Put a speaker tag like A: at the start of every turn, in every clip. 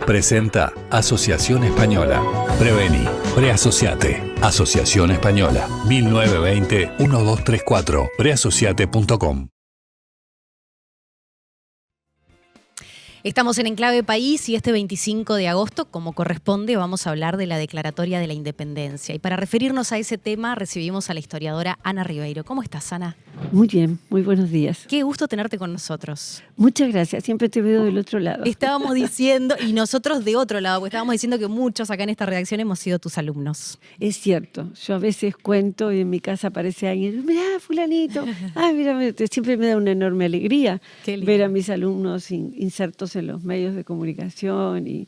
A: Presenta Asociación Española. Prevení, preasociate. Asociación Española. 1920-1234. Preasociate.com.
B: Estamos en Enclave País y este 25 de agosto, como corresponde, vamos a hablar de la Declaratoria de la Independencia. Y para referirnos a ese tema, recibimos a la historiadora Ana Ribeiro. ¿Cómo estás, Ana?
C: Muy bien, muy buenos días.
B: Qué gusto tenerte con nosotros.
C: Muchas gracias, siempre te veo del otro lado.
B: Estábamos diciendo, y nosotros de otro lado, porque estábamos diciendo que muchos acá en esta redacción hemos sido tus alumnos.
C: Es cierto, yo a veces cuento y en mi casa aparece alguien, mirá, fulanito, mira, siempre me da una enorme alegría ver a mis alumnos insertos en los medios de comunicación y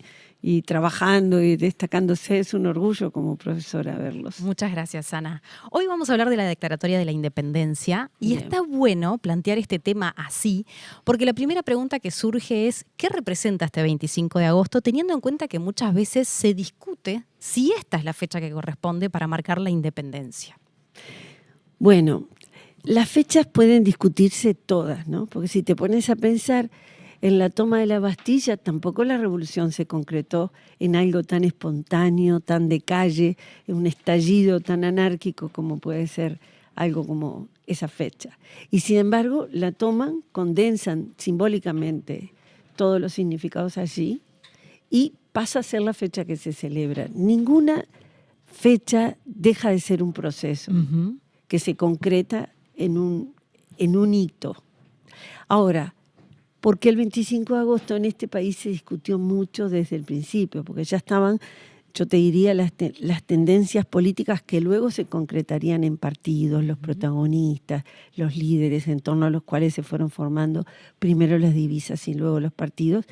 C: trabajando y destacándose. Es un orgullo como profesora verlos.
B: Muchas gracias, Ana. Hoy vamos a hablar de la Declaratoria de la Independencia y
C: Bien.
B: Está bueno plantear este tema así, porque la primera pregunta que surge es ¿qué representa este 25 de agosto? Teniendo en cuenta que muchas veces se discute si esta es la fecha que corresponde para marcar la independencia.
C: Bueno, las fechas pueden discutirse todas, ¿no? Porque si te pones a pensar en la toma de la Bastilla, tampoco la revolución se concretó en algo tan espontáneo, tan de calle, en un estallido tan anárquico como puede ser algo como esa fecha. Y sin embargo, la toman, condensan simbólicamente todos los significados allí y pasa a ser la fecha que se celebra. Ninguna fecha deja de ser un proceso que se concreta en un hito. Ahora, porque el 25 de agosto en este país se discutió mucho desde el principio, porque ya estaban, yo te diría, las tendencias políticas que luego se concretarían en partidos, los protagonistas, los líderes en torno a los cuales se fueron formando primero las divisas y luego los partidos,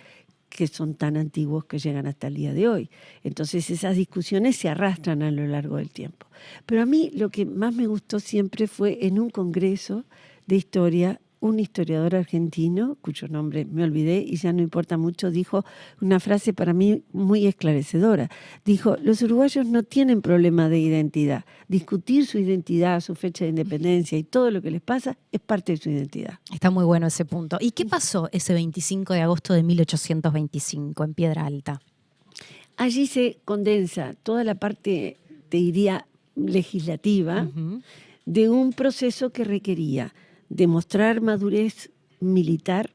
C: que son tan antiguos que llegan hasta el día de hoy. Entonces esas discusiones se arrastran a lo largo del tiempo. Pero a mí lo que más me gustó siempre fue en un congreso de historia, un historiador argentino, cuyo nombre me olvidé y ya no importa mucho, dijo una frase para mí muy esclarecedora. Dijo, los uruguayos no tienen problema de identidad. Discutir su identidad, su fecha de independencia y todo lo que les pasa es parte de su identidad.
B: Está muy bueno ese punto. ¿Y qué pasó ese 25 de agosto de 1825 en Piedra Alta?
C: Allí se condensa toda la parte, te diría, legislativa de un proceso que requería demostrar madurez militar,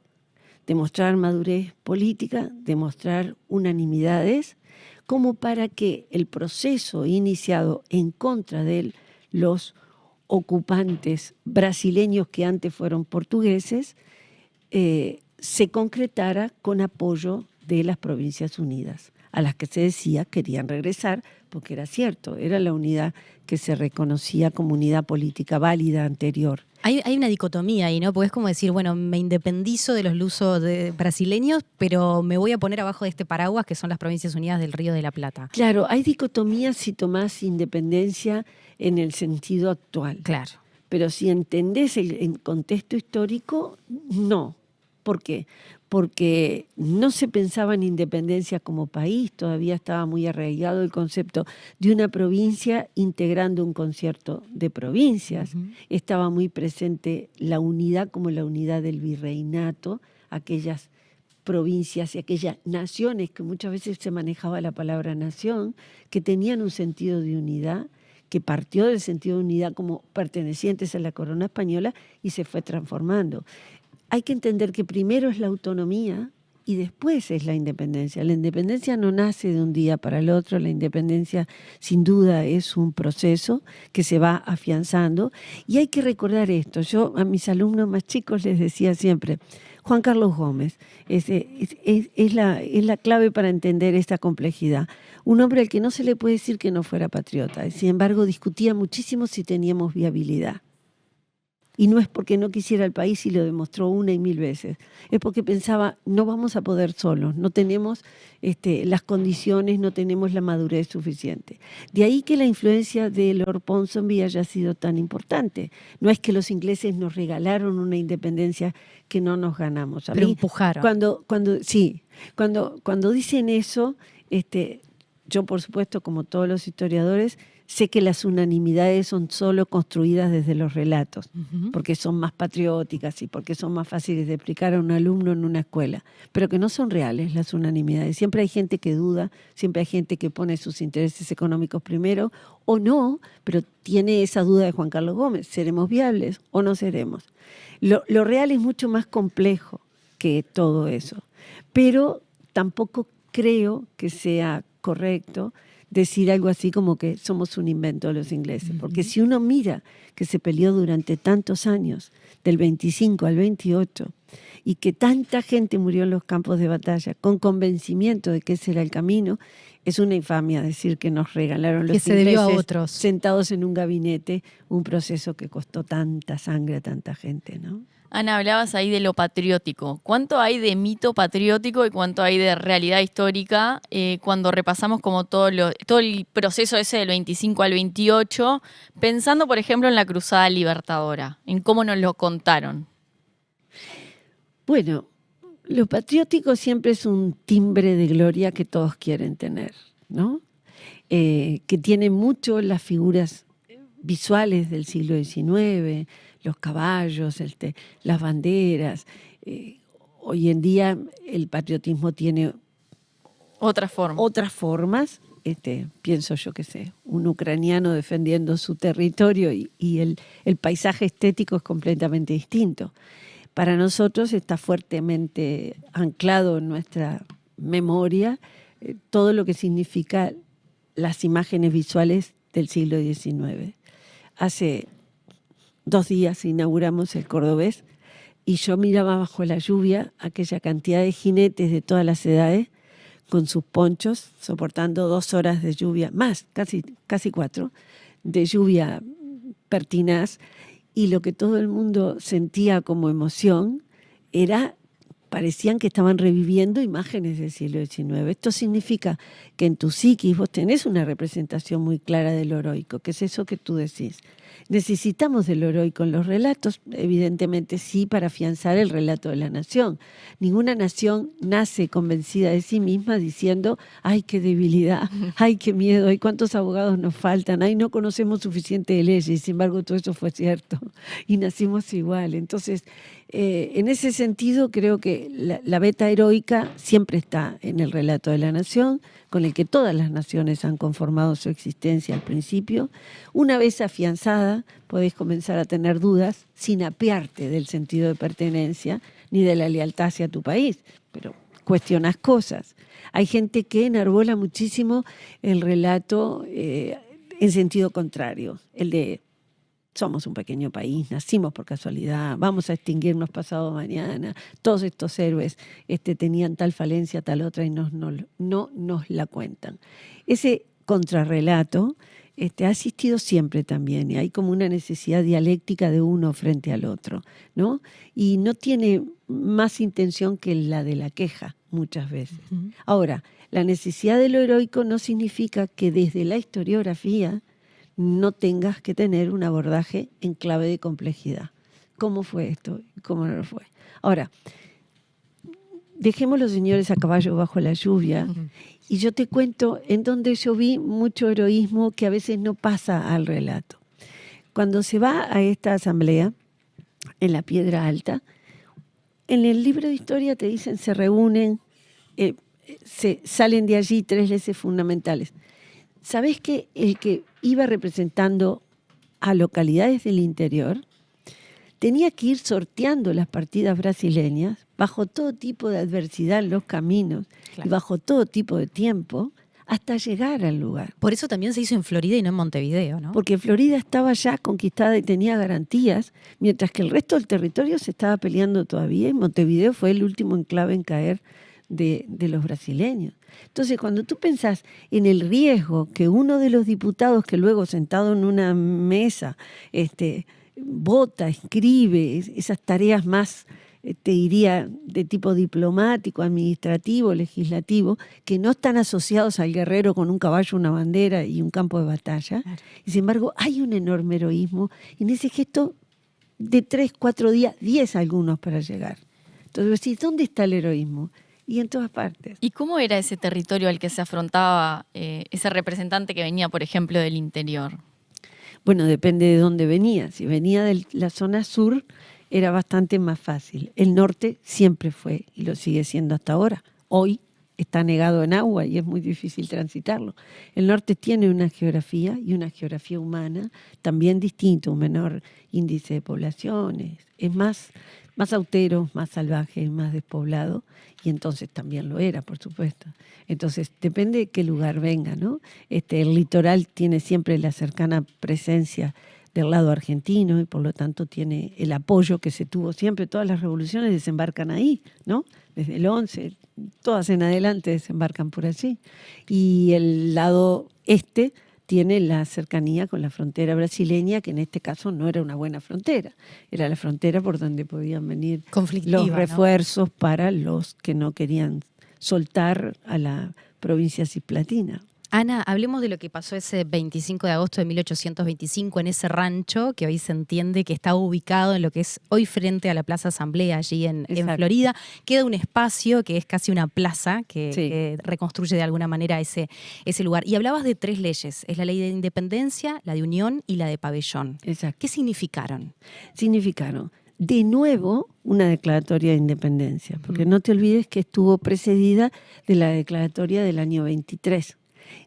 C: demostrar madurez política, demostrar unanimidades, como para que el proceso iniciado en contra de los ocupantes brasileños que antes fueron portugueses se concretara con apoyo de las Provincias Unidas, a las que se decía querían regresar, porque era cierto, era la unidad que se reconocía como unidad política válida anterior.
B: Hay una dicotomía ahí, ¿no? Porque es como decir, bueno, me independizo de los lusos brasileños, pero me voy a poner abajo de este paraguas que son las Provincias Unidas del Río de la Plata.
C: Claro, hay dicotomías si tomás independencia en el sentido actual.
B: Claro.
C: Pero si entendés el contexto histórico, no. ¿Por qué? Porque no se pensaba en independencia como país, todavía estaba muy arraigado el concepto de una provincia integrando un concierto de provincias. Estaba muy presente la unidad como la unidad del virreinato, aquellas provincias y aquellas naciones que muchas veces se manejaba la palabra nación, que tenían un sentido de unidad, que partió del sentido de unidad como pertenecientes a la corona española y se fue transformando. Hay que entender que primero es la autonomía y después es la independencia. La independencia no nace de un día para el otro, la independencia sin duda es un proceso que se va afianzando y hay que recordar esto. Yo a mis alumnos más chicos les decía siempre, Juan Carlos Gómez es la clave para entender esta complejidad. Un hombre al que no se le puede decir que no fuera patriota, y sin embargo discutía muchísimo si teníamos viabilidad. Y no es porque no quisiera el país y lo demostró una y mil veces. Es porque pensaba, no vamos a poder solos, no tenemos las condiciones, no tenemos la madurez suficiente. De ahí que la influencia de Lord Ponsonby haya sido tan importante. No es que los ingleses nos regalaron una independencia que no nos ganamos.
B: Pero empujaron.
C: Cuando dicen eso, yo por supuesto, como todos los historiadores, Sé que las unanimidades son solo construidas desde los relatos, porque son más patrióticas y porque son más fáciles de explicar a un alumno en una escuela, pero que no son reales las unanimidades. Siempre hay gente que duda, siempre hay gente que pone sus intereses económicos primero o no, pero tiene esa duda de Juan Carlos Gómez, ¿seremos viables o no seremos? Lo real es mucho más complejo que todo eso, pero tampoco creo que sea correcto decir algo así como que somos un invento de los ingleses. Porque si uno mira que se peleó durante tantos años, del 25 al 28, y que tanta gente murió en los campos de batalla con convencimiento de que ese era el camino, es una infamia decir que nos regalaron los
B: que se debió a
C: ingleses
B: otros.
C: sentados en un gabinete un proceso que costó tanta sangre a tanta gente, ¿no?
D: Ana, hablabas ahí de lo patriótico. ¿Cuánto hay de mito patriótico y cuánto hay de realidad histórica cuando repasamos como todo el proceso ese del 25 al 28, pensando, por ejemplo, en la Cruzada Libertadora, en cómo nos lo contaron?
C: Bueno, lo patriótico siempre es un timbre de gloria que todos quieren tener, ¿no? Que tiene mucho las figuras visuales del siglo XIX, los caballos, las banderas. Hoy en día el patriotismo tiene
D: Otras
C: formas. Pienso yo que sé, un ucraniano defendiendo su territorio y el paisaje estético es completamente distinto. Para nosotros está fuertemente anclado en nuestra memoria todo lo que significa las imágenes visuales del siglo XIX. Hace 2 días inauguramos el Cordobés y yo miraba bajo la lluvia aquella cantidad de jinetes de todas las edades con sus ponchos, soportando 2 horas de lluvia, más, casi 4, de lluvia pertinaz, y lo que todo el mundo sentía como emoción parecían que estaban reviviendo imágenes del siglo XIX. Esto significa que en tu psiquis vos tenés una representación muy clara de lo heroico, que es eso que tú decís. Necesitamos del heroico en los relatos, evidentemente sí, para afianzar el relato de la nación. Ninguna nación nace convencida de sí misma diciendo, ¡ay, qué debilidad! ¡Ay, qué miedo! ¡Ay, cuántos abogados nos faltan! ¡Ay, no conocemos suficiente de leyes! Y sin embargo, todo eso fue cierto. Y nacimos igual. Entonces, en ese sentido, creo que la beta heroica siempre está en el relato de la nación, con el que todas las naciones han conformado su existencia al principio. Una vez afianzada, podés comenzar a tener dudas sin apearte del sentido de pertenencia ni de la lealtad hacia tu país, pero cuestionás cosas. Hay gente que enarbola muchísimo el relato en sentido contrario, el de somos un pequeño país, nacimos por casualidad, vamos a extinguirnos pasado mañana, todos estos héroes tenían tal falencia, tal otra y no nos la cuentan. Ese contrarrelato ha existido siempre también y hay como una necesidad dialéctica de uno frente al otro, ¿no? Y no tiene más intención que la de la queja muchas veces. Ahora, la necesidad de lo heroico no significa que desde la historiografía no tengas que tener un abordaje en clave de complejidad. ¿Cómo fue esto? ¿Cómo no lo fue? Ahora, dejemos los señores a caballo bajo la lluvia y yo te cuento en donde yo vi mucho heroísmo que a veces no pasa al relato. Cuando se va a esta asamblea en la Piedra Alta, en el libro de historia te dicen se reúnen, salen de allí 3 leyes fundamentales. ¿Sabés que el que iba representando a localidades del interior tenía que ir sorteando las partidas brasileñas bajo todo tipo de adversidad en los caminos y bajo todo tipo de tiempo hasta llegar al lugar?
B: Por eso también se hizo en Florida y no en Montevideo, ¿no?
C: Porque Florida estaba ya conquistada y tenía garantías, mientras que el resto del territorio se estaba peleando todavía y Montevideo fue el último enclave en caer de los brasileños. Entonces, cuando tú pensás en el riesgo que uno de los diputados que luego sentado en una mesa vota, escribe esas tareas más, te diría, de tipo diplomático, administrativo, legislativo, que no están asociados al guerrero con un caballo, una bandera y un campo de batalla. Claro. Y sin embargo, hay un enorme heroísmo en ese gesto de 3, 4 días, 10 algunos para llegar. Entonces, ¿dónde está el heroísmo? y en todas partes.
D: ¿Y cómo era ese territorio al que se afrontaba ese representante que venía, por ejemplo, del interior?
C: Bueno, depende de dónde venía. Si venía de la zona sur, era bastante más fácil. El norte siempre fue, y lo sigue siendo hasta ahora. Hoy está negado en agua y es muy difícil transitarlo. El norte tiene una geografía y una geografía humana también distinta, un menor índice de poblaciones, es más austero, más salvaje, más despoblado, y entonces también lo era, por supuesto. Entonces, depende de qué lugar venga, ¿no? El litoral tiene siempre la cercana presencia del lado argentino y por lo tanto tiene el apoyo que se tuvo siempre. Todas las revoluciones desembarcan ahí, ¿no? Desde el 11, todas en adelante desembarcan por allí. Y el lado este tiene la cercanía con la frontera brasileña, que en este caso no era una buena frontera. Era la frontera por donde podían venir
B: Conflictiva,
C: los
B: ¿no?
C: refuerzos para los que no querían soltar a la provincia cisplatina.
B: Ana, hablemos de lo que pasó ese 25 de agosto de 1825 en ese rancho que hoy se entiende que está ubicado en lo que es hoy frente a la Plaza Asamblea, allí en Florida. Queda un espacio que es casi una plaza que reconstruye de alguna manera ese lugar. Y hablabas de 3 leyes, es la ley de independencia, la de unión y la de pabellón.
C: Exacto.
B: ¿Qué significaron?
C: Significaron, de nuevo, una declaratoria de independencia, porque no te olvides que estuvo precedida de la declaratoria del año 23,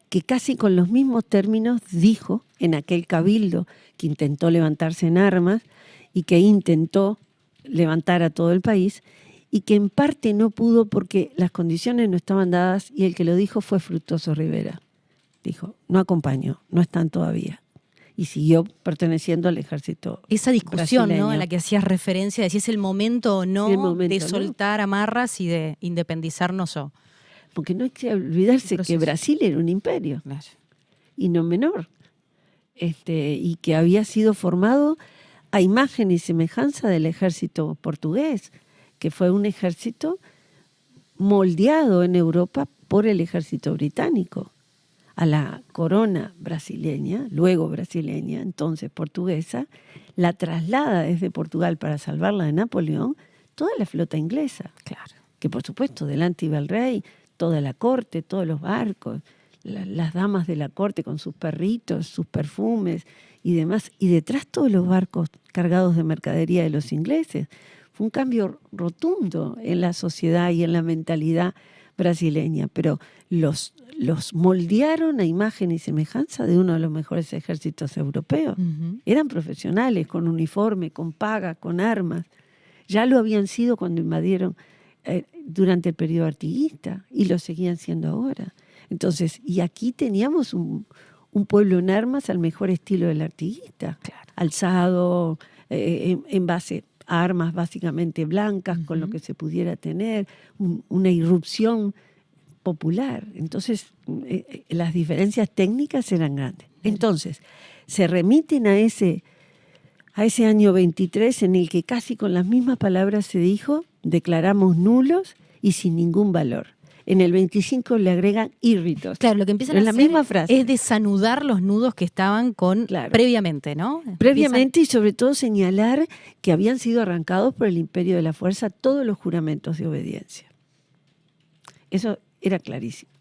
C: que casi con los mismos términos dijo en aquel cabildo que intentó levantarse en armas y que intentó levantar a todo el país y que en parte no pudo porque las condiciones no estaban dadas y el que lo dijo fue Fructuoso Rivera. Dijo, no acompaño, no están todavía. Y siguió perteneciendo al ejército
B: Esa discusión,
C: brasileño.
B: ¿no?, a la que hacías referencia, de si es el momento o no
C: El momento,
B: de
C: ¿no?
B: soltar amarras y de independizarnos o...
C: Porque no hay que olvidarse
B: Proceso.
C: que Brasil era un imperio, y no menor, y que había sido formado a imagen y semejanza del ejército portugués, que fue un ejército moldeado en Europa por el ejército británico. A la corona brasileña, luego brasileña, entonces portuguesa, la traslada desde Portugal para salvarla de Napoleón toda la flota inglesa.
B: Claro.
C: Que por supuesto delante iba el rey, toda la corte, todos los barcos, las damas de la corte con sus perritos, sus perfumes y demás, y detrás todos los barcos cargados de mercadería de los ingleses. Fue un cambio rotundo en la sociedad y en la mentalidad brasileña, pero los moldearon a imagen y semejanza de uno de los mejores ejércitos europeos.
B: Uh-huh.
C: Eran profesionales, con uniforme, con paga, con armas. Ya lo habían sido cuando invadieron durante el periodo artiguista y lo seguían siendo ahora. Entonces, y aquí teníamos un pueblo en armas al mejor estilo del artiguista,
B: Claro.
C: alzado en base a armas básicamente blancas, con lo que se pudiera tener, una irrupción popular. Entonces, las diferencias técnicas eran grandes. Entonces, se remiten a ese año 23 en el que casi con las mismas palabras se dijo, declaramos nulos y sin ningún valor. En el 25 le agregan írritos.
B: Claro, lo que empiezan
C: Pero
B: a
C: es la
B: hacer
C: misma frase.
B: es desanudar los nudos que estaban
C: Claro.
B: previamente, ¿no?
C: Previamente y sobre todo señalar que habían sido arrancados por el imperio de la fuerza todos los juramentos de obediencia. Eso era clarísimo.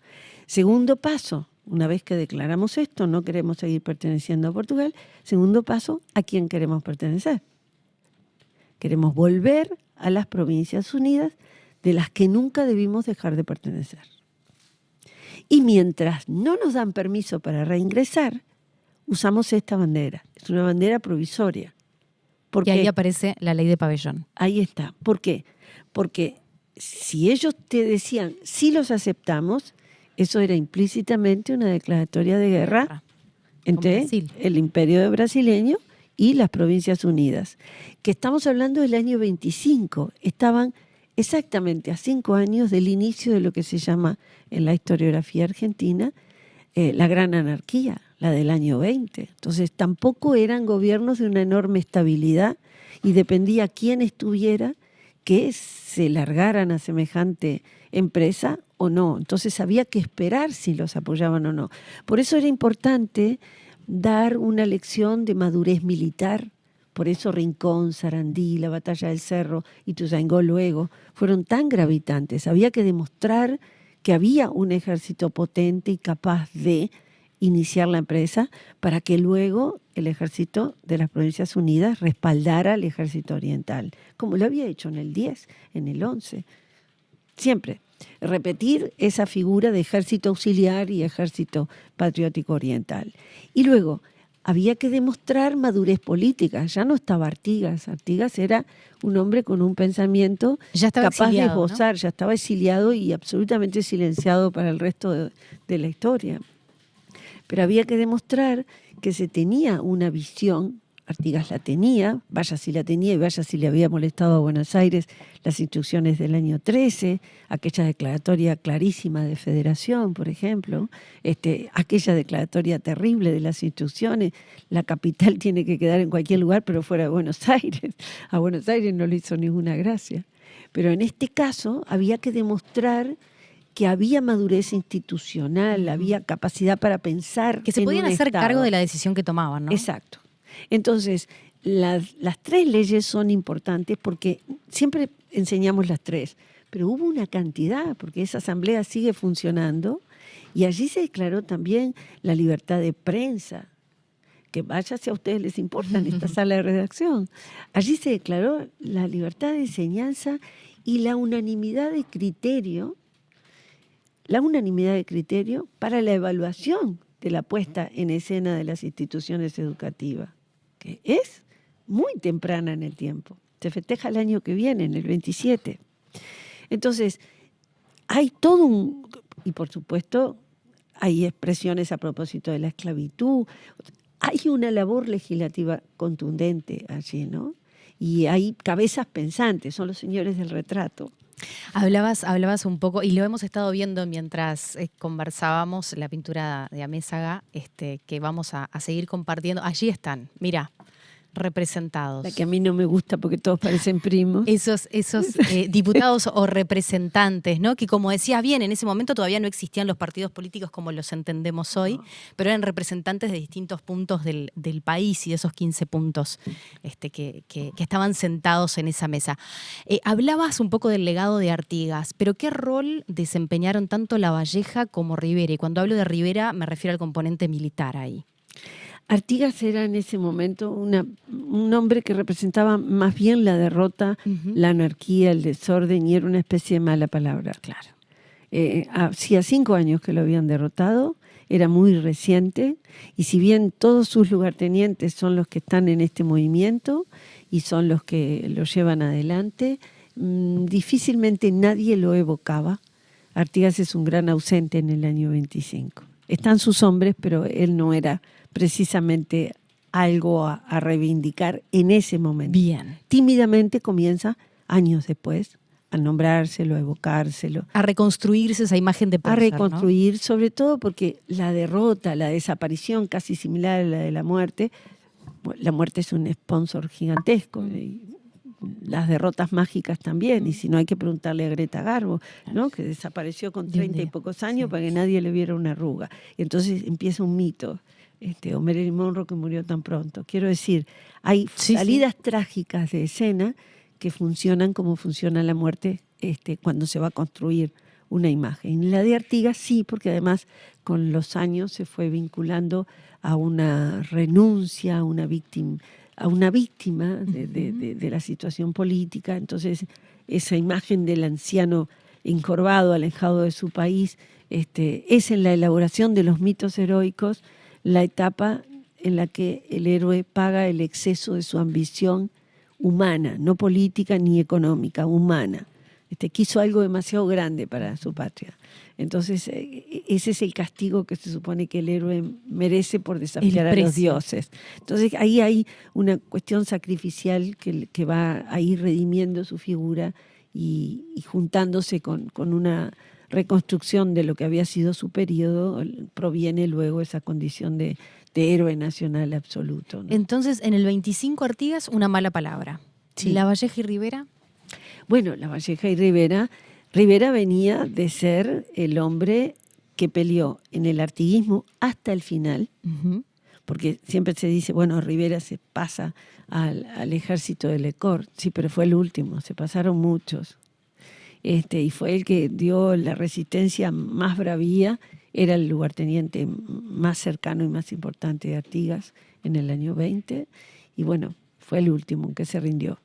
C: Segundo paso, una vez que declaramos esto, no queremos seguir perteneciendo a Portugal. Segundo paso, ¿a quién queremos pertenecer? Queremos volver a las Provincias Unidas, de las que nunca debimos dejar de pertenecer. Y mientras no nos dan permiso para reingresar, usamos esta bandera. Es una bandera provisoria.
B: Y ahí aparece la ley de pabellón.
C: Ahí está. ¿Por qué? Porque si ellos te decían, sí los aceptamos, eso era implícitamente una declaratoria de guerra entre
B: Brasil.
C: el imperio brasileño y las Provincias Unidas. Que estamos hablando del año 25. Estaban exactamente a 5 años del inicio de lo que se llama en la historiografía argentina la gran anarquía, la del año 20. Entonces tampoco eran gobiernos de una enorme estabilidad y dependía quién estuviera que se largaran a semejante empresa o no. Entonces había que esperar si los apoyaban o no. Por eso era importante dar una lección de madurez militar Por eso Rincón, Sarandí, la Batalla del Cerro y Ituzaingó luego fueron tan gravitantes. Había que demostrar que había un ejército potente y capaz de iniciar la empresa para que luego el ejército de las Provincias Unidas respaldara al ejército oriental, como lo había hecho en el 10, en el 11. Siempre repetir esa figura de ejército auxiliar y ejército patriótico oriental. Y luego había que demostrar madurez política. Ya no estaba Artigas. Artigas era un hombre con un pensamiento
B: Ya estaba
C: capaz
B: exiliado,
C: de esbozar, ya estaba exiliado y absolutamente silenciado para el resto de la historia. Pero había que demostrar que se tenía una visión. Artigas la tenía, vaya si la tenía y vaya si le había molestado a Buenos Aires las instrucciones del año 13, aquella declaratoria clarísima de federación, por ejemplo, aquella declaratoria terrible de las instrucciones, la capital tiene que quedar en cualquier lugar pero fuera de Buenos Aires. A Buenos Aires no le hizo ninguna gracia. Pero en este caso había que demostrar que había madurez institucional, había capacidad para pensar.
B: Que se
C: en
B: podían
C: un
B: hacer
C: Estado.
B: cargo de la decisión que tomaban, ¿no?
C: Exacto. Entonces, las 3 leyes son importantes porque siempre enseñamos las 3, pero hubo una cantidad, porque esa asamblea sigue funcionando, y allí se declaró también la libertad de prensa, que vaya si a ustedes les importa en esta sala de redacción. Allí se declaró la libertad de enseñanza y la unanimidad de criterio para la evaluación de la puesta en escena de las instituciones educativas, que es muy temprana en el tiempo. Se festeja el año que viene, en el 27. Entonces, hay todo y por supuesto, hay expresiones a propósito de la esclavitud. Hay una labor legislativa contundente allí, ¿no? Y hay cabezas pensantes, son los señores del retrato.
B: Hablabas un poco, y lo hemos estado viendo mientras conversábamos, la pintura de Amézaga, que vamos a seguir compartiendo. Allí están, mira, representados.
C: La que a mí no me gusta porque todos parecen primos.
B: Esos diputados o representantes, ¿no? Que como decías bien, en ese momento todavía no existían los partidos políticos como los entendemos hoy, pero eran representantes de distintos puntos del país y de esos 15 puntos que estaban sentados en esa mesa. Hablabas un poco del legado de Artigas, pero ¿qué rol desempeñaron tanto Lavalleja como Rivera? Y cuando hablo de Rivera me refiero al componente militar ahí.
C: Artigas era en ese momento un hombre que representaba más bien la derrota, la anarquía, el desorden, y era una especie de mala palabra.
B: Claro.
C: Hacía 5 años que lo habían derrotado, era muy reciente, y si bien todos sus lugartenientes son los que están en este movimiento y son los que lo llevan adelante, difícilmente nadie lo evocaba. Artigas es un gran ausente en el año 25. Están sus hombres, pero él no era precisamente algo a reivindicar en ese momento.
B: Bien.
C: Tímidamente comienza, años después, a nombrárselo, a evocárselo.
B: A reconstruirse esa imagen de
C: A
B: prócer,
C: reconstruir, ¿no? Sobre todo porque la derrota, la desaparición casi similar a la de la muerte es un sponsor gigantesco. Y las derrotas mágicas también, y si no hay que preguntarle a Greta Garbo, ¿no? Que desapareció con 30 y pocos años para que nadie le viera una arruga. Y entonces empieza un mito. O Marilyn Monroe que murió tan pronto. Quiero decir, hay salidas trágicas de escena que funcionan como funciona la muerte cuando se va a construir una imagen. Y la de Artigas sí, porque además con los años se fue vinculando a una renuncia, a una víctima de la situación política. Entonces, esa imagen del anciano encorvado, alejado de su país, es en la elaboración de los mitos heroicos la etapa en la que el héroe paga el exceso de su ambición humana, no política ni económica, humana. Quiso algo demasiado grande para su patria. Entonces, ese es el castigo que se supone que el héroe merece por desafiar a los dioses. Entonces, ahí hay una cuestión sacrificial que va a ir redimiendo su figura y juntándose con una reconstrucción de lo que había sido su periodo, proviene luego esa condición de héroe nacional absoluto, ¿no?
B: Entonces, en el 25 Artigas, una mala palabra.
C: Sí.
B: Lavalleja y Rivera.
C: Bueno, Lavalleja y Rivera venía de ser el hombre que peleó en el artiguismo hasta el final porque siempre se dice, bueno, Rivera se pasa al ejército de Lecor, sí, pero fue el último, se pasaron muchos. Y fue el que dio la resistencia más bravía, era el lugarteniente más cercano y más importante de Artigas en el año 20, y bueno, fue el último que se rindió.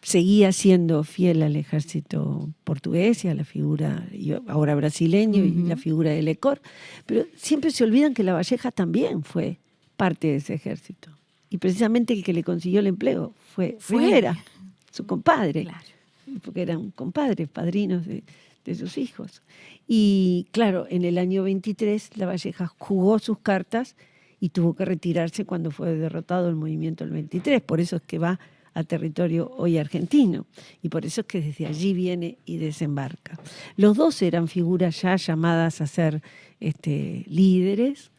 C: Seguía siendo fiel al ejército portugués y a la figura, ahora brasileño, y la figura de Lecor, pero siempre se olvidan que Lavalleja también fue parte de ese ejército. Y precisamente el que le consiguió el empleo fue Rivera, su compadre.
B: Claro.
C: Porque eran compadres, padrinos de sus hijos. Y claro, en el año 23 Lavalleja jugó sus cartas y tuvo que retirarse cuando fue derrotado el movimiento del 23. Por eso es que va a territorio hoy argentino. Y por eso es que desde allí viene y desembarca. Los dos eran figuras ya llamadas a ser líderes,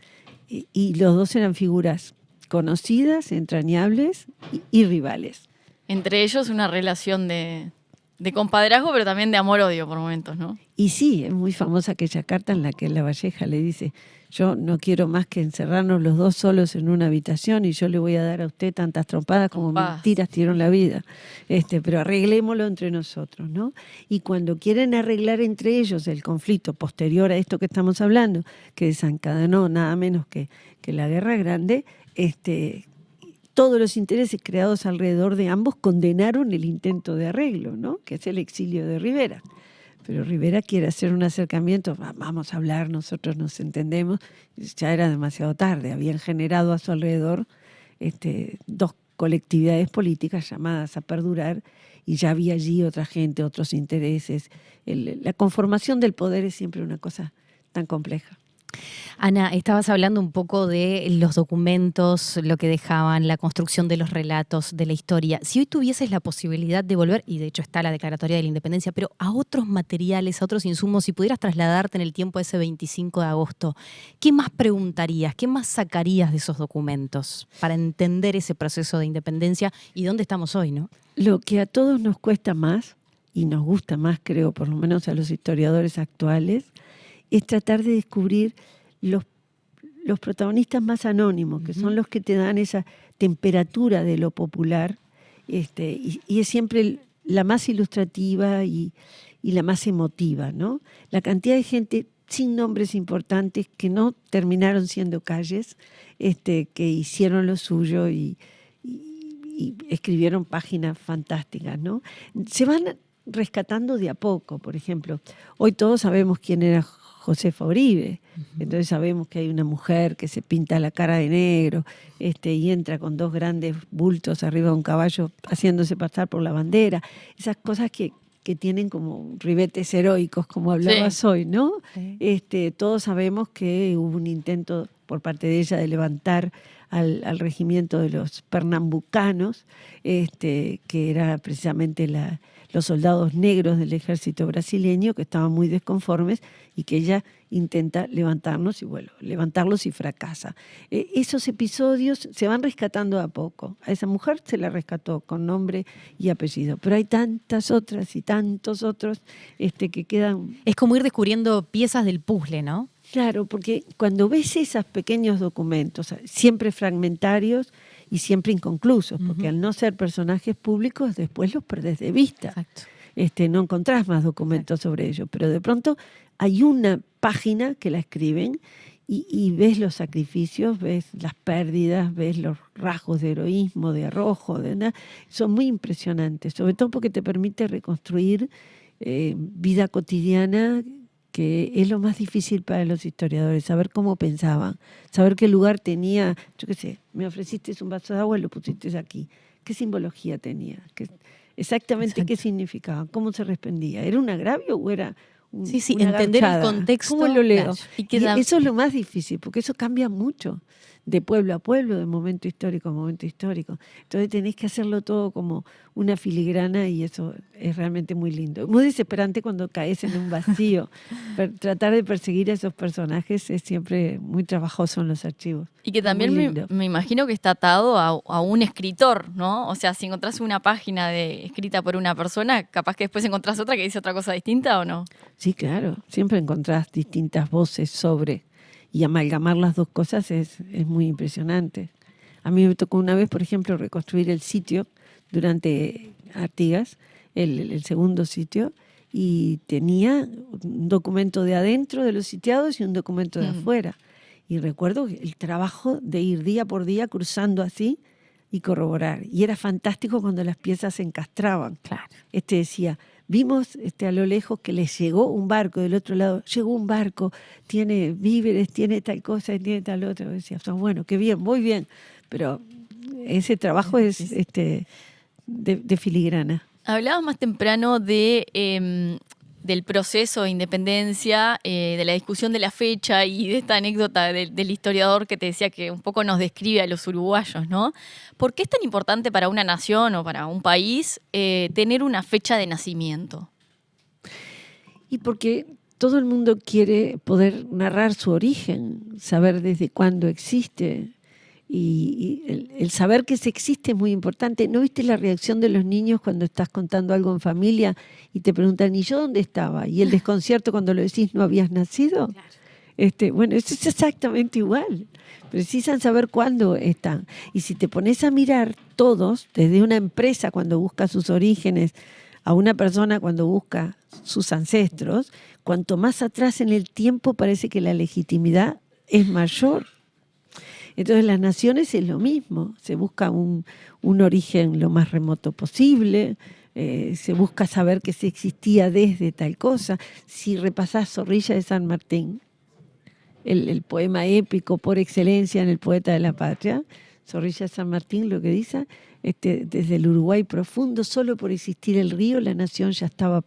C: y los dos eran figuras conocidas, entrañables y rivales.
D: Entre ellos una relación de compadrazgo, pero también de amor-odio por momentos, ¿no?
C: Y sí, es muy famosa aquella carta en la que Lavalleja le dice: yo no quiero más que encerrarnos los dos solos en una habitación y yo le voy a dar a usted tantas trompadas como mentiras tiró en la vida. Pero arreglémoslo entre nosotros, ¿no? Y cuando quieren arreglar entre ellos el conflicto posterior a esto que estamos hablando, que desencadenó nada menos que la Guerra Grande, todos los intereses creados alrededor de ambos condenaron el intento de arreglo, ¿no? Que es el exilio de Rivera. Pero Rivera quiere hacer un acercamiento, vamos a hablar, nosotros nos entendemos. Ya era demasiado tarde, habían generado a su alrededor dos colectividades políticas llamadas a perdurar, y ya había allí otra gente, otros intereses. La conformación del poder es siempre una cosa tan compleja.
B: Ana, estabas hablando un poco de los documentos, lo que dejaban, la construcción de los relatos, de la historia. Si hoy tuvieses la posibilidad de volver, y de hecho está la Declaratoria de la Independencia, pero a otros materiales, a otros insumos, si pudieras trasladarte en el tiempo de ese 25 de agosto, ¿qué más preguntarías? ¿Qué más sacarías de esos documentos para entender ese proceso de independencia y dónde estamos hoy, ¿no?
C: Lo que a todos nos cuesta más, y nos gusta más, creo, por lo menos a los historiadores actuales, es tratar de descubrir los protagonistas más anónimos, que son los que te dan esa temperatura de lo popular, y es siempre la más ilustrativa y la más emotiva, ¿no? La cantidad de gente sin nombres importantes que no terminaron siendo calles, que hicieron lo suyo y escribieron páginas fantásticas, ¿no? Se van rescatando de a poco. Por ejemplo, hoy todos sabemos quién era Josefa Uribe. Entonces sabemos que hay una mujer que se pinta la cara de negro, y entra con dos grandes bultos arriba de un caballo haciéndose pasar por la bandera. Esas cosas que tienen como ribetes heroicos, como hablabas hoy, ¿no? Sí. Todos sabemos que hubo un intento por parte de ella de levantar al regimiento de los pernambucanos, que era precisamente los soldados negros del ejército brasileño, que estaban muy desconformes, y que ella intenta levantarlos y fracasa. Esos episodios se van rescatando a poco. A esa mujer se la rescató con nombre y apellido, pero hay tantas otras y tantos otros que quedan...
B: Es como ir descubriendo piezas del puzzle, ¿no?
C: Claro, porque cuando ves esos pequeños documentos, siempre fragmentarios y siempre inconclusos, porque al no ser personajes públicos, después los perdés de vista.
B: Exacto.
C: No encontrás más documentos sobre ellos, pero de pronto hay una página que la escriben y ves los sacrificios, ves las pérdidas, ves los rasgos de heroísmo, de arrojo, son muy impresionantes, sobre todo porque te permite reconstruir vida cotidiana, que es lo más difícil para los historiadores, saber cómo pensaban, saber qué lugar tenía. Yo qué sé, me ofreciste un vaso de agua y lo pusiste aquí. ¿Qué simbología tenía? Exactamente qué significaba, cómo se respondía. ¿Era un agravio o era una
B: entender
C: gauchada?
B: el contexto.
C: ¿Cómo lo leo?
B: Claro.
C: Y eso es lo más difícil, porque eso cambia mucho, de pueblo a pueblo, de momento histórico a momento histórico. Entonces tenés que hacerlo todo como una filigrana, y eso es realmente muy lindo. Muy desesperante cuando caes en un vacío. Tratar de perseguir a esos personajes es siempre muy trabajoso en los archivos.
D: Y que también me imagino que está atado a un escritor, ¿no? O sea, si encontrás una página escrita por una persona, capaz que después encontrás otra que dice otra cosa distinta, ¿o no?
C: Sí, claro. Siempre encontrás distintas voces sobre. y amalgamar las dos cosas es muy impresionante. A mí me tocó una vez, por ejemplo, reconstruir el sitio durante Artigas, el segundo sitio, y tenía un documento de adentro de los sitiados y un documento de afuera. Y recuerdo el trabajo de ir día por día cruzando así y corroborar. Y era fantástico cuando las piezas se encastraban.
B: Claro.
C: Decía, vimos a lo lejos que les llegó un barco, del otro lado llegó un barco, tiene víveres, tiene tal cosa y tiene tal otra. Decía, bueno, qué bien, muy bien. Pero ese trabajo es de filigrana.
D: Hablabas más temprano del proceso de independencia, de la discusión de la fecha y de esta anécdota del historiador que te decía que un poco nos describe a los uruguayos, ¿no? ¿Por qué es tan importante para una nación o para un país tener una fecha de nacimiento?
C: Y porque todo el mundo quiere poder narrar su origen, saber desde cuándo existe. Y el saber que se existe es muy importante. ¿No viste la reacción de los niños cuando estás contando algo en familia y te preguntan, ¿y yo dónde estaba? Y el desconcierto cuando lo decís, ¿no habías nacido? Claro. Bueno, eso es exactamente igual. Precisan saber cuándo están. Y si te pones a mirar todos, desde una empresa cuando busca sus orígenes, a una persona cuando busca sus ancestros, cuanto más atrás en el tiempo parece que la legitimidad es mayor. Entonces las naciones es lo mismo, se busca un origen lo más remoto posible, se busca saber que se existía desde tal cosa. Si repasás Zorrilla de San Martín, el poema épico por excelencia en el poeta de la patria, Zorrilla de San Martín lo que dice, desde el Uruguay profundo, solo por existir el río, la nación ya estaba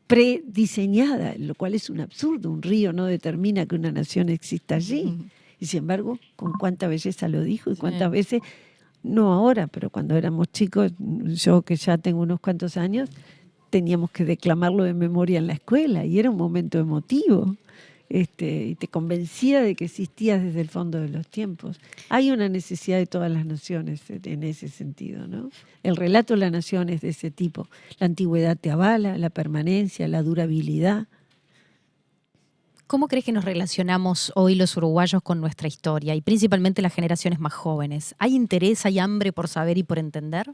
C: prediseñada, lo cual es un absurdo. Un río no determina que una nación exista allí. Y sin embargo, con cuánta belleza lo dijo y cuántas veces, no ahora, pero cuando éramos chicos, yo que ya tengo unos cuantos años, teníamos que declamarlo de memoria en la escuela y era un momento emotivo. Y te convencía de que existías desde el fondo de los tiempos. Hay una necesidad de todas las naciones en ese sentido, ¿no? El relato de la nación es de ese tipo. La antigüedad te avala, la permanencia, la durabilidad.
B: ¿Cómo crees que nos relacionamos hoy los uruguayos con nuestra historia y principalmente las generaciones más jóvenes? ¿Hay interés, hay hambre por saber y por entender?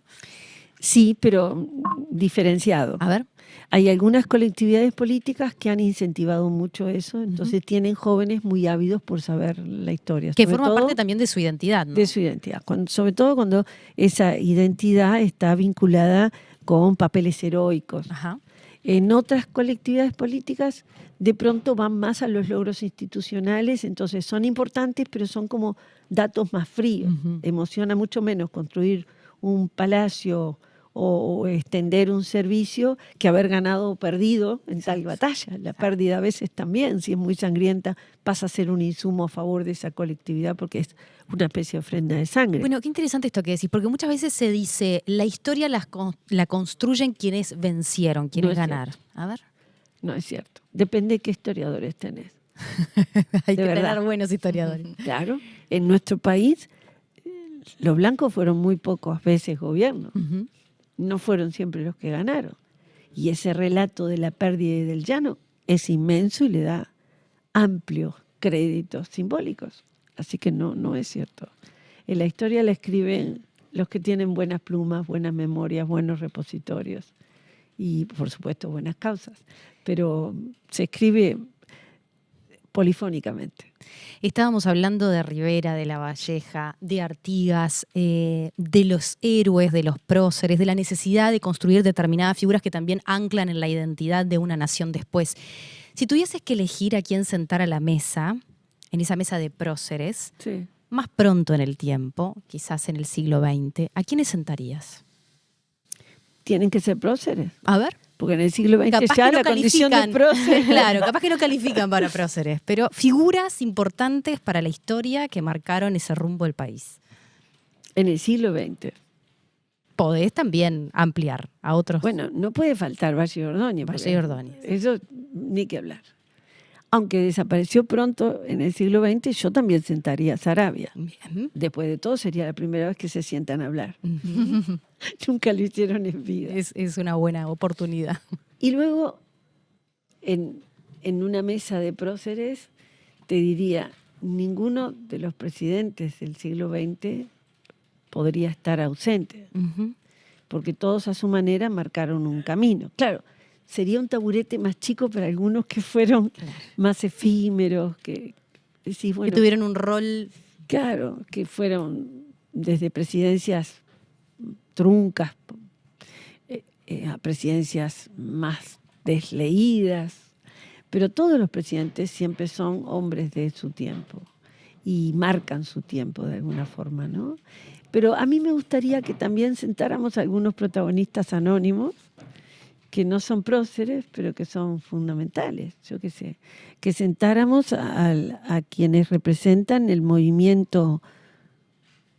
C: Sí, pero diferenciado.
B: A ver.
C: Hay algunas colectividades políticas que han incentivado mucho eso, entonces tienen jóvenes muy ávidos por saber la historia.
B: Que forma parte también de su identidad, ¿no?
C: De su identidad, sobre todo cuando esa identidad está vinculada con papeles heroicos.
B: Ajá.
C: En otras colectividades políticas de pronto van más a los logros institucionales, entonces son importantes, pero son como datos más fríos. Emociona mucho menos construir un palacio o extender un servicio que haber ganado o perdido en tal batalla. La pérdida a veces también, si es muy sangrienta, pasa a ser un insumo a favor de esa colectividad porque es una especie de ofrenda de sangre.
B: Bueno, qué interesante esto que decís, porque muchas veces se dice, la historia la construyen quienes vencieron, quienes ganaron. A ver.
C: No es cierto. Depende de qué historiadores tenés.
B: Hay
C: de
B: que
C: verdad.
B: tener buenos historiadores.
C: Claro. En nuestro país, los blancos fueron muy pocas veces gobierno. No fueron siempre los que ganaron. Y ese relato de la pérdida y del llano es inmenso y le da amplios créditos simbólicos. Así que no es cierto. En la historia la escriben los que tienen buenas plumas, buenas memorias, buenos repositorios y, por supuesto, buenas causas. Pero se escribe polifónicamente.
B: Estábamos hablando de Rivera, de La Valleja, de Artigas, de los héroes, de los próceres, de la necesidad de construir determinadas figuras que también anclan en la identidad de una nación después. Si tuvieses que elegir a quién sentar a la mesa, en esa mesa de próceres,
C: Sí.
B: más pronto en el tiempo, quizás en el siglo XX, ¿a quiénes sentarías?
C: Tienen que ser próceres.
B: A ver.
C: Porque en el siglo XX
B: Capaz
C: ya
B: que no
C: la condición de
B: califican.
C: prócer.
B: Claro, capaz que no califican para próceres, pero figuras importantes para la historia que marcaron ese rumbo del país.
C: En el siglo XX.
B: Podés también ampliar a otros.
C: Bueno, no puede faltar Valle Ordóñez.
B: Valle Ordóñez.
C: Eso ni que hablar. Aunque desapareció pronto en el siglo XX, yo también sentaría a Sarabia.
B: Bien.
C: Después de todo, sería la primera vez que se sientan a hablar. Nunca lo hicieron en vida.
B: Es una buena oportunidad.
C: Y luego, en en una mesa de próceres, te diría, ninguno de los presidentes del siglo XX podría estar ausente,
B: Ujú.
C: porque todos a su manera marcaron un camino. Claro, sería un taburete más chico para algunos que fueron más efímeros, que decís,
B: Que
C: bueno,
B: tuvieron un rol.
C: claro, que fueron desde presidencias truncas a presidencias más desleídas, pero todos los presidentes siempre son hombres de su tiempo y marcan su tiempo de alguna forma, ¿no? Pero a mí me gustaría que también sentáramos a algunos protagonistas anónimos que no son próceres, pero que son fundamentales, yo qué sé, que sentáramos a quienes representan el movimiento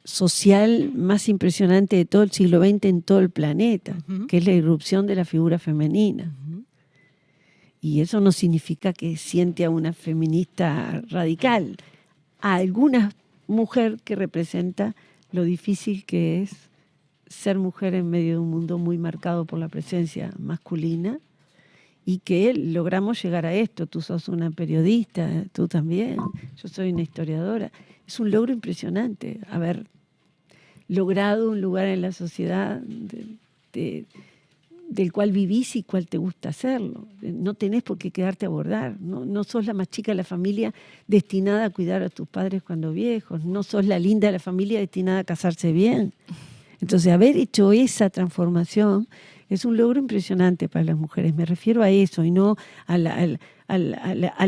C: social más impresionante de todo el siglo XX en todo el planeta,
B: Ujú.
C: que es la irrupción de la figura femenina.
B: Ujú.
C: Y eso no significa que siente a una feminista radical, a alguna mujer que representa lo difícil que es ser mujer en medio de un mundo muy marcado por la presencia masculina, y que logramos llegar a esto. Tú sos una periodista, tú también, yo soy una historiadora. Es un logro impresionante haber logrado un lugar en la sociedad del cual vivís y cual te gusta hacerlo. No tenés por qué quedarte a bordar, no sos la más chica de la familia destinada a cuidar a tus padres cuando viejos, no sos la linda de la familia destinada a casarse bien. Entonces, haber hecho esa transformación es un logro impresionante para las mujeres. Me refiero a eso y no al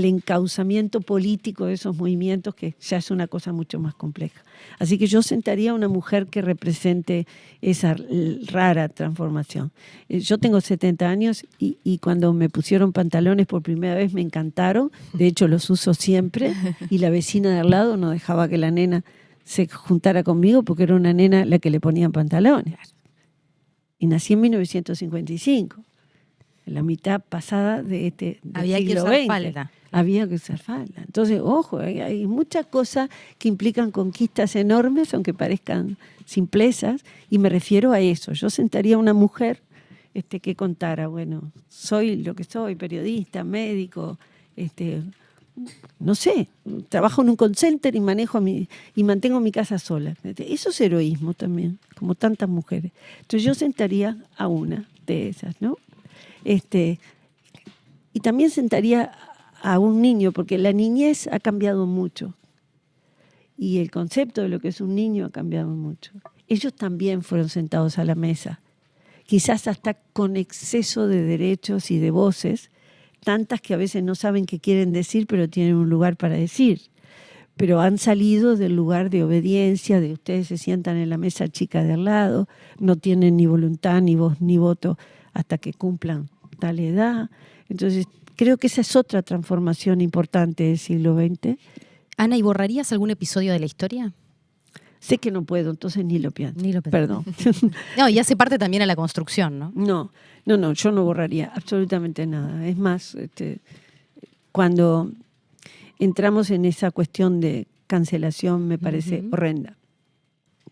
C: encauzamiento político de esos movimientos, que ya es una cosa mucho más compleja. Así que yo sentaría a una mujer que represente esa rara transformación. Yo tengo 70 años y cuando me pusieron pantalones por primera vez me encantaron. De hecho, los uso siempre. Y la vecina de al lado no dejaba que la nena se juntara conmigo porque era una nena la que le ponían pantalones. Y nací en 1955, en la mitad pasada del
B: Había que
C: siglo
B: usar
C: XX.
B: falda.
C: Había que usar falda. Entonces, ojo, hay muchas cosas que implican conquistas enormes, aunque parezcan simplezas, y me refiero a eso. Yo sentaría a una mujer que contara, bueno, soy lo que soy, periodista, médico, no sé, trabajo en un call center y mantengo mi casa sola. Eso es heroísmo también, como tantas mujeres. Entonces yo sentaría a una de esas, ¿no? Y también sentaría a un niño, porque la niñez ha cambiado mucho. Y el concepto de lo que es un niño ha cambiado mucho. Ellos también fueron sentados a la mesa, quizás hasta con exceso de derechos y de voces, tantas que a veces no saben qué quieren decir, pero tienen un lugar para decir. Pero han salido del lugar de obediencia, de ustedes se sientan en la mesa chica de al lado, no tienen ni voluntad, ni voz, ni voto hasta que cumplan tal edad. Entonces, creo que esa es otra transformación importante del siglo XX.
B: Ana, ¿y borrarías algún episodio de la historia?
C: Sé que no puedo, entonces ni lo pienso.
B: Ni lo pienso.
C: Perdón.
B: No, y hace parte también a la construcción, ¿no?
C: No, yo no borraría absolutamente nada. Es más, cuando entramos en esa cuestión de cancelación me parece horrenda.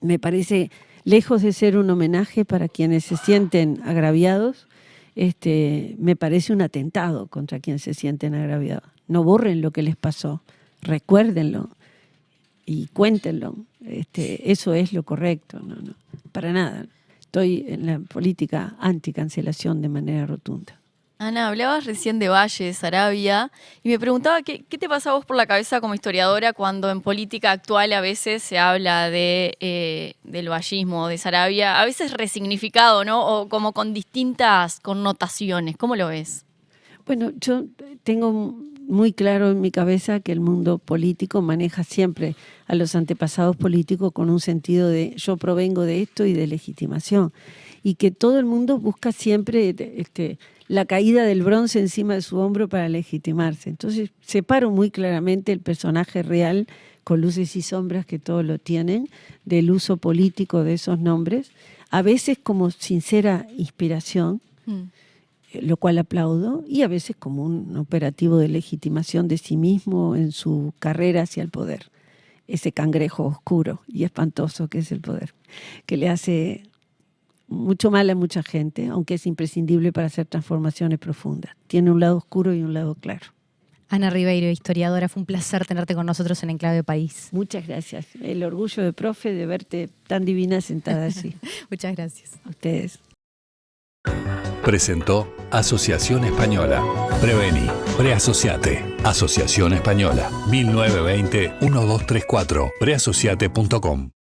C: Me parece, lejos de ser un homenaje para quienes se sienten agraviados, me parece un atentado contra quienes se sienten agraviados. No borren lo que les pasó, recuérdenlo y cuéntenlo. Eso es lo correcto, no, para nada. Estoy en la política anticancelación de manera rotunda.
D: Ana, hablabas recién de Valle, de Sarabia, y me preguntaba qué te pasa a vos por la cabeza como historiadora cuando en política actual a veces se habla del vallismo, de Sarabia, a veces resignificado, ¿no? O como con distintas connotaciones. ¿Cómo lo ves?
C: Bueno, yo tengo muy claro en mi cabeza que el mundo político maneja siempre a los antepasados políticos con un sentido de yo provengo de esto y de legitimación. Y que todo el mundo busca siempre la caída del bronce encima de su hombro para legitimarse. Entonces separo muy claramente el personaje real, con luces y sombras que todos lo tienen, del uso político de esos nombres, a veces como sincera inspiración, lo cual aplaudo, y a veces como un operativo de legitimación de sí mismo en su carrera hacia el poder. Ese cangrejo oscuro y espantoso que es el poder, que le hace mucho mal a mucha gente, aunque es imprescindible para hacer transformaciones profundas. Tiene un lado oscuro y un lado claro.
B: Ana Ribeiro, historiadora, fue un placer tenerte con nosotros en Enclave País.
C: Muchas gracias. El orgullo de profe de verte tan divina sentada así.
B: Muchas gracias.
C: A ustedes.
A: Presentó Asociación Española. Prevení, preasociate. Asociación Española. 1920-1234. Preasociate.com.